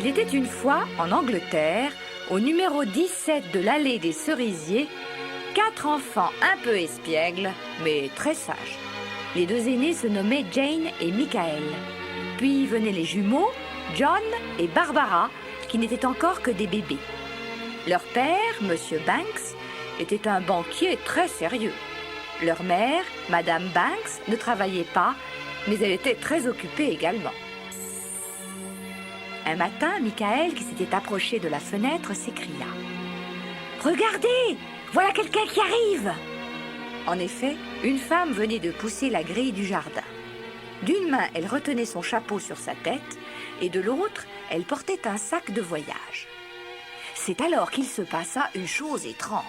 était une fois, en Angleterre, au numéro 17 de l'allée des Cerisiers, 4 enfants un peu espiègles, mais très sages. Les 2 aînés se nommaient Jane et Michael. Puis venaient les jumeaux, John et Barbara, qui n'étaient encore que des bébés. Leur père, Monsieur Banks, était un banquier très sérieux. Leur mère, Madame Banks, ne travaillait pas, mais elle était très occupée également. Un matin, Michael, qui s'était approché de la fenêtre, s'écria « Regardez, voilà quelqu'un qui arrive !» En effet, une femme venait de pousser la grille du jardin. D'une main, elle retenait son chapeau sur sa tête, et de l'autre, elle portait un sac de voyage. C'est alors qu'il se passa une chose étrange.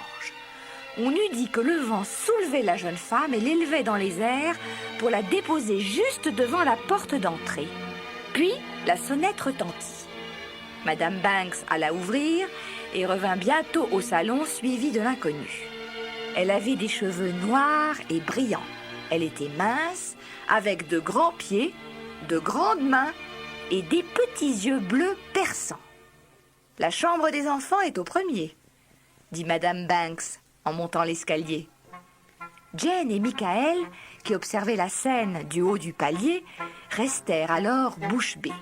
On eût dit que le vent soulevait la jeune femme et l'élevait dans les airs pour la déposer juste devant la porte d'entrée. Puis, la sonnette retentit. Madame Banks alla ouvrir et revint bientôt au salon suivie de l'inconnu. Elle avait des cheveux noirs et brillants. Elle était mince, avec de grands pieds, de grandes mains et des petits yeux bleus perçants. « La chambre des enfants est au premier », dit Madame Banks en montant l'escalier. Jane et Michael, qui observaient la scène du haut du palier, restèrent alors bouche bée.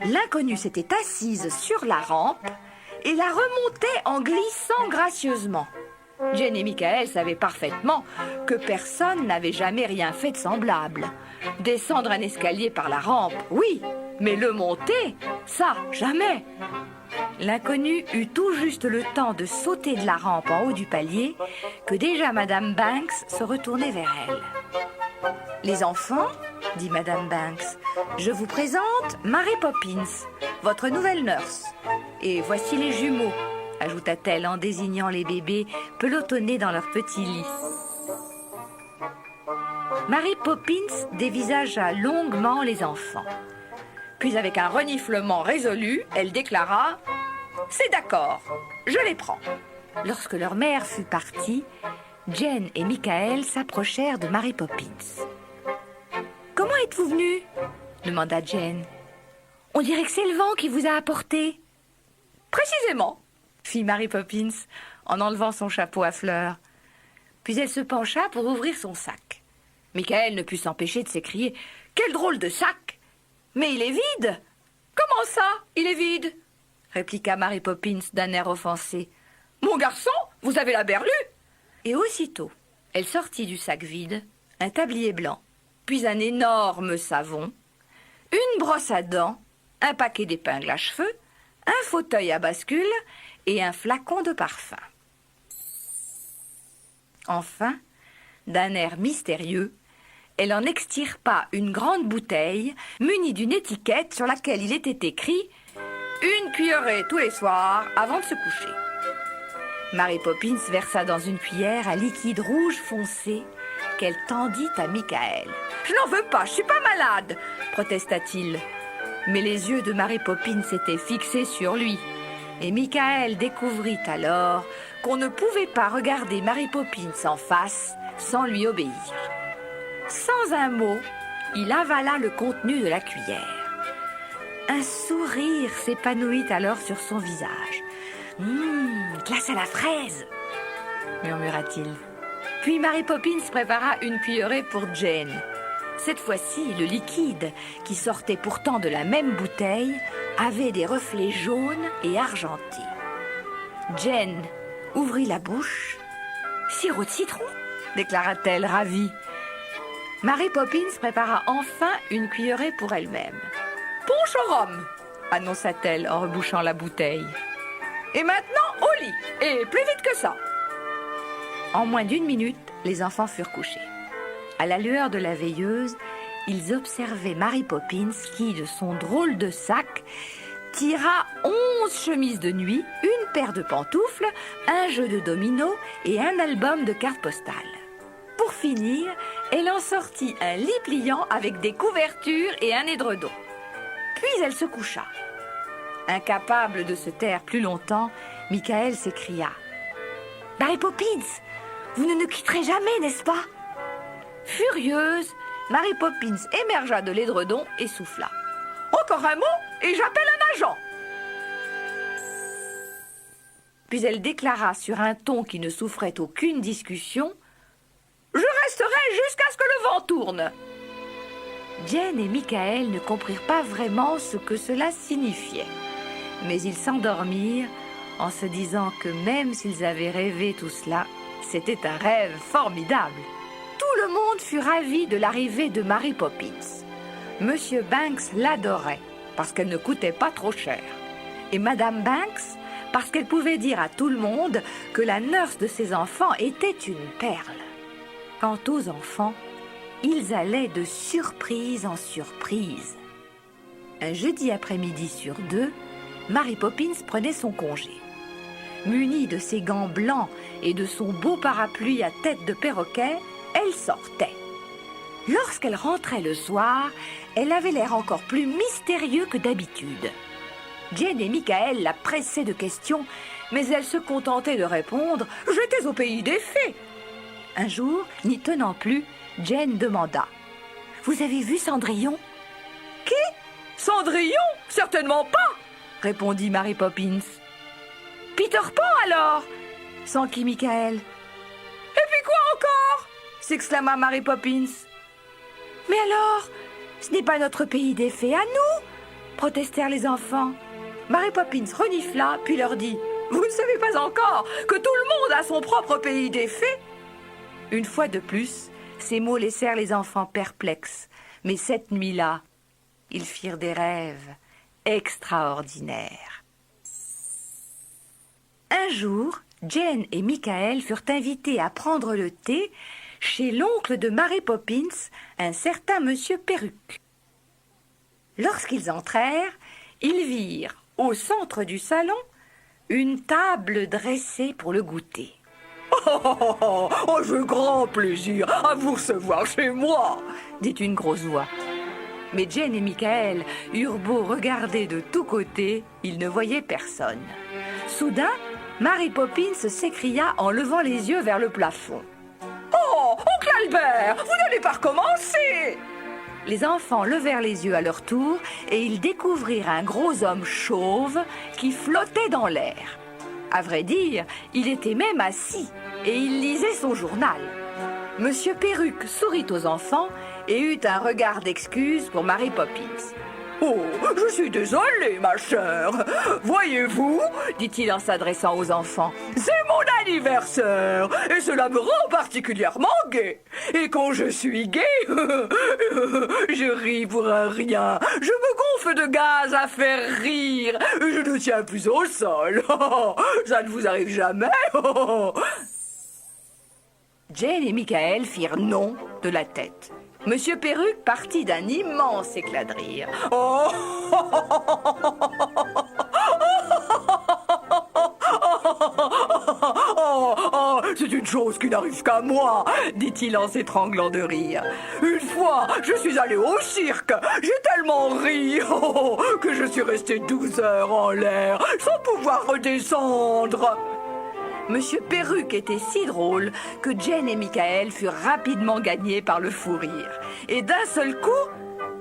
L'inconnue s'était assise sur la rampe et la remontait en glissant gracieusement. Jane et Michael savaient parfaitement que personne n'avait jamais rien fait de semblable. Descendre un escalier par la rampe, oui, mais le monter, ça, jamais. L'inconnue eut tout juste le temps de sauter de la rampe en haut du palier que déjà Madame Banks se retournait vers elle. « Les enfants, dit Madame Banks, je vous présente Mary Poppins, votre nouvelle nurse. Et voici les jumeaux, ajouta-t-elle en désignant les bébés pelotonnés dans leur petit lit. Mary Poppins dévisagea longuement les enfants. Puis avec un reniflement résolu, elle déclara « C'est d'accord, je les prends ». Lorsque leur mère fut partie, Jane et Michael s'approchèrent de Mary Poppins. « Comment êtes-vous venue ?» demanda Jane. « On dirait que c'est le vent qui vous a apporté. »« Précisément », fit Mary Poppins en enlevant son chapeau à fleurs. Puis elle se pencha pour ouvrir son sac. Michael ne put s'empêcher de s'écrier « Quel drôle de sac ! Mais il est vide !»« Comment ça, il est vide ?» répliqua Mary Poppins d'un air offensé. « Mon garçon, vous avez la berlue !» Et aussitôt, elle sortit du sac vide un tablier blanc, puis un énorme savon, une brosse à dents, un paquet d'épingles à cheveux, un fauteuil à bascule et un flacon de parfum. Enfin, d'un air mystérieux, elle en extirpa une grande bouteille munie d'une étiquette sur laquelle il était écrit « Une cuillerée tous les soirs avant de se coucher ». Mary Poppins versa dans une cuillère un liquide rouge foncé qu'elle tendit à Michael. « Je n'en veux pas, je suis pas malade !» protesta-t-il. Mais les yeux de Mary Poppins étaient fixés sur lui. Et Michael découvrit alors qu'on ne pouvait pas regarder Mary Poppins en face sans lui obéir. Sans un mot, il avala le contenu de la cuillère. Un sourire s'épanouit alors sur son visage. « Glace à la fraise !» murmura-t-il. Puis Mary Poppins prépara une cuillerée pour Jane. Cette fois-ci, le liquide, qui sortait pourtant de la même bouteille, avait des reflets jaunes et argentés. Jane ouvrit la bouche. « Sirop de citron !» déclara-t-elle ravie. Mary Poppins prépara enfin une cuillerée pour elle-même. « Punch au rhum !» annonça-t-elle en rebouchant la bouteille. « Et maintenant, au lit, et plus vite que ça !» En moins d'1 minute, les enfants furent couchés. À la lueur de la veilleuse, ils observaient Mary Poppins qui, de son drôle de sac, tira 11 chemises de nuit, une paire de pantoufles, un jeu de dominos et un album de cartes postales. Pour finir, elle en sortit un lit pliant avec des couvertures et un édredon. Puis elle se coucha. Incapable de se taire plus longtemps, Michael s'écria « Mary Poppins, vous ne nous quitterez jamais, n'est-ce pas ?» Furieuse, Mary Poppins émergea de l'édredon et souffla. « Encore un mot et j'appelle un agent !» Puis elle déclara sur un ton qui ne souffrait aucune discussion « Je resterai jusqu'à ce que le vent tourne !» Jane et Michael ne comprirent pas vraiment ce que cela signifiait. Mais ils s'endormirent en se disant que même s'ils avaient rêvé tout cela, c'était un rêve formidable. Tout le monde fut ravi de l'arrivée de Mary Poppins. Monsieur Banks l'adorait parce qu'elle ne coûtait pas trop cher. Et Madame Banks parce qu'elle pouvait dire à tout le monde que la nurse de ses enfants était une perle. Quant aux enfants, ils allaient de surprise en surprise. Un jeudi après-midi sur 2, Mary Poppins prenait son congé. Munie de ses gants blancs et de son beau parapluie à tête de perroquet, elle sortait. Lorsqu'elle rentrait le soir, elle avait l'air encore plus mystérieux que d'habitude. Jane et Michael la pressaient de questions, mais elle se contentait de répondre « J'étais au pays des fées !» Un jour, n'y tenant plus, Jane demanda « Vous avez vu Cendrillon ?»« Qui ? Cendrillon ? Certainement pas !» répondit Mary Poppins. « Peter Pan alors ?» s'enquit Michael. « Et puis quoi encore ?» s'exclama Mary Poppins. « Mais alors, ce n'est pas notre pays des fées à nous !» protestèrent les enfants. Mary Poppins renifla, puis leur dit « Vous ne savez pas encore que tout le monde a son propre pays des fées ?» Une fois de plus, ces mots laissèrent les enfants perplexes. Mais cette nuit-là, ils firent des rêves extraordinaires. Un jour, Jane et Michael furent invités à prendre le thé chez l'oncle de Mary Poppins, un certain monsieur Perruque. Lorsqu'ils entrèrent, ils virent, au centre du salon, une table dressée pour le goûter. « J'ai grand plaisir à vous recevoir chez moi !» dit une grosse voix. Mais Jane et Michael eurent beau regarder de tous côtés, ils ne voyaient personne. Soudain, Mary Poppins s'écria en levant les yeux vers le plafond. « Oh, oncle Albert, vous n'allez pas recommencer !» Les enfants levèrent les yeux à leur tour et ils découvrirent un gros homme chauve qui flottait dans l'air. À vrai dire, il était même assis et il lisait son journal. Monsieur Perruque sourit aux enfants et eut un regard d'excuse pour Mary Poppins. « Oh, je suis désolé, ma chère. Voyez-vous, dit-il en s'adressant aux enfants, c'est mon anniversaire et cela me rend particulièrement gai. Et quand je suis gai, je ris pour un rien. Je me gonfle de gaz à faire rire. Je ne tiens plus au sol. Ça ne vous arrive jamais. » Jane et Michael firent non de la tête. Monsieur Perruque partit d'un immense éclat de rire. « Oh, c'est une chose qui n'arrive qu'à moi, dit-il en s'étranglant de rire. Une fois, je suis allé au cirque. J'ai tellement ri que je suis resté 12 heures en l'air sans pouvoir redescendre. » Monsieur Perruque était si drôle que Jane et Michael furent rapidement gagnés par le fou rire. Et d'un seul coup,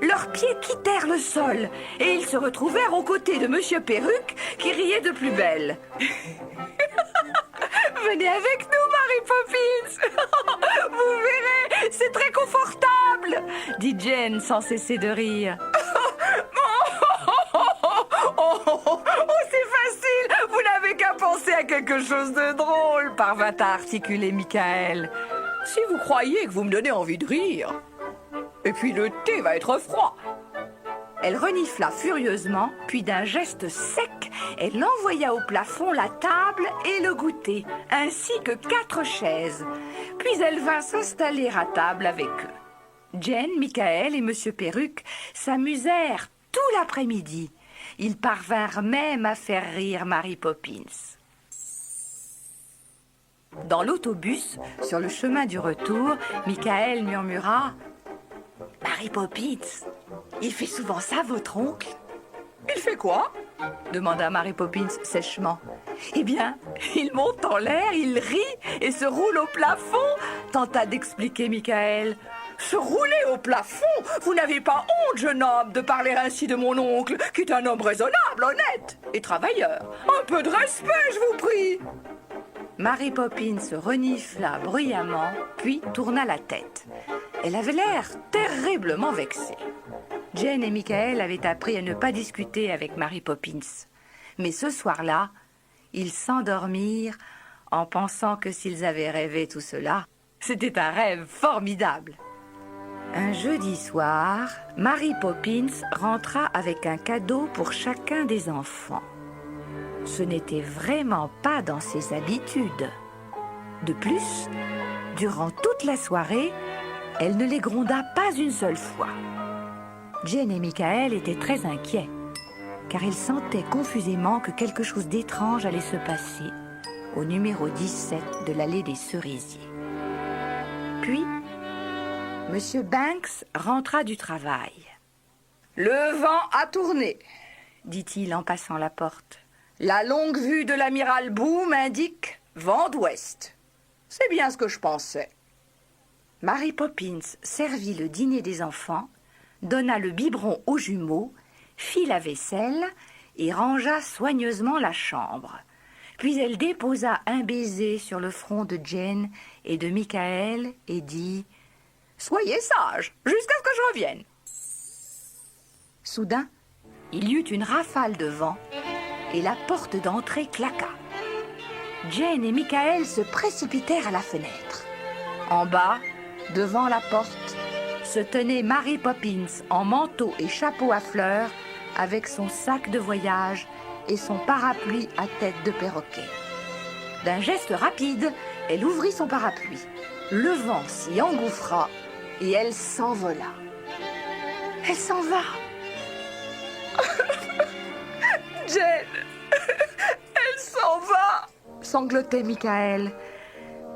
leurs pieds quittèrent le sol et ils se retrouvèrent aux côtés de Monsieur Perruque qui riait de plus belle. Venez avec nous, Mary Poppins. Vous verrez, c'est très confortable, dit Jane sans cesser de rire. C'est facile, vous n'avez qu'à penser à quelque chose de drôle, parvint à articuler Michael. Si vous croyez que vous me donnez envie de rire. Et puis le thé va être froid. Elle renifla furieusement, puis d'un geste sec, elle envoya au plafond la table et le goûter, ainsi que 4 chaises. Puis elle vint s'installer à table avec eux. Jane, Michael et Monsieur Perruque s'amusèrent tout l'après-midi. Ils parvinrent même à faire rire Mary Poppins. Dans l'autobus, sur le chemin du retour, Michael murmura « Mary Poppins, il fait souvent ça, votre oncle ?»« Il fait quoi ?» demanda Mary Poppins sèchement. « Eh bien, il monte en l'air, il rit et se roule au plafond » tenta d'expliquer Michael. « Se rouler au plafond? Vous n'avez pas honte, jeune homme, de parler ainsi de mon oncle, qui est un homme raisonnable, honnête et travailleur. Un peu de respect, je vous prie. Mary Poppins renifla bruyamment, puis tourna la tête. Elle avait l'air terriblement vexée. Jane et Michael avaient appris à ne pas discuter avec Mary Poppins. Mais ce soir-là, ils s'endormirent en pensant que s'ils avaient rêvé tout cela, c'était un rêve formidable. Un jeudi soir, Mary Poppins rentra avec un cadeau pour chacun des enfants. Ce n'était vraiment pas dans ses habitudes. De plus, durant toute la soirée, elle ne les gronda pas une seule fois. Jane et Michael étaient très inquiets, car ils sentaient confusément que quelque chose d'étrange allait se passer au numéro 17 de l'allée des cerisiers. Puis, M. Banks rentra du travail. « Le vent a tourné, dit-il en passant la porte. La longue vue de l'amiral Boom indique vent d'ouest. C'est bien ce que je pensais. » Mary Poppins servit le dîner des enfants, donna le biberon aux jumeaux, fit la vaisselle et rangea soigneusement la chambre. Puis elle déposa un baiser sur le front de Jane et de Michael et dit « Soyez sages, jusqu'à ce que je revienne. » Soudain, il y eut une rafale de vent et la porte d'entrée claqua. Jane et Michael se précipitèrent à la fenêtre. En bas, devant la porte, se tenait Mary Poppins en manteau et chapeau à fleurs avec son sac de voyage et son parapluie à tête de perroquet. D'un geste rapide, elle ouvrit son parapluie. Le vent s'y engouffra et elle s'envola. « Elle s'en va !»« Jane, elle s'en va !» sanglotait Michael.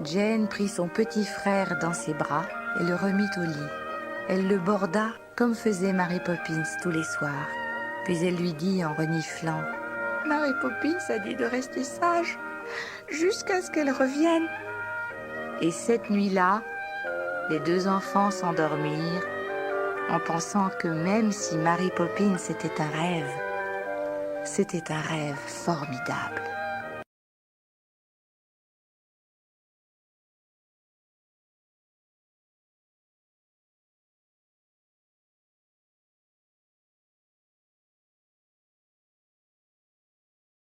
Jane prit son petit frère dans ses bras et le remit au lit. Elle le borda comme faisait Mary Poppins tous les soirs. Puis elle lui dit en reniflant « Mary Poppins a dit de rester sage jusqu'à ce qu'elle revienne. » Et cette nuit-là, les deux enfants s'endormirent en pensant que même si Mary Poppins était un rêve, c'était un rêve formidable.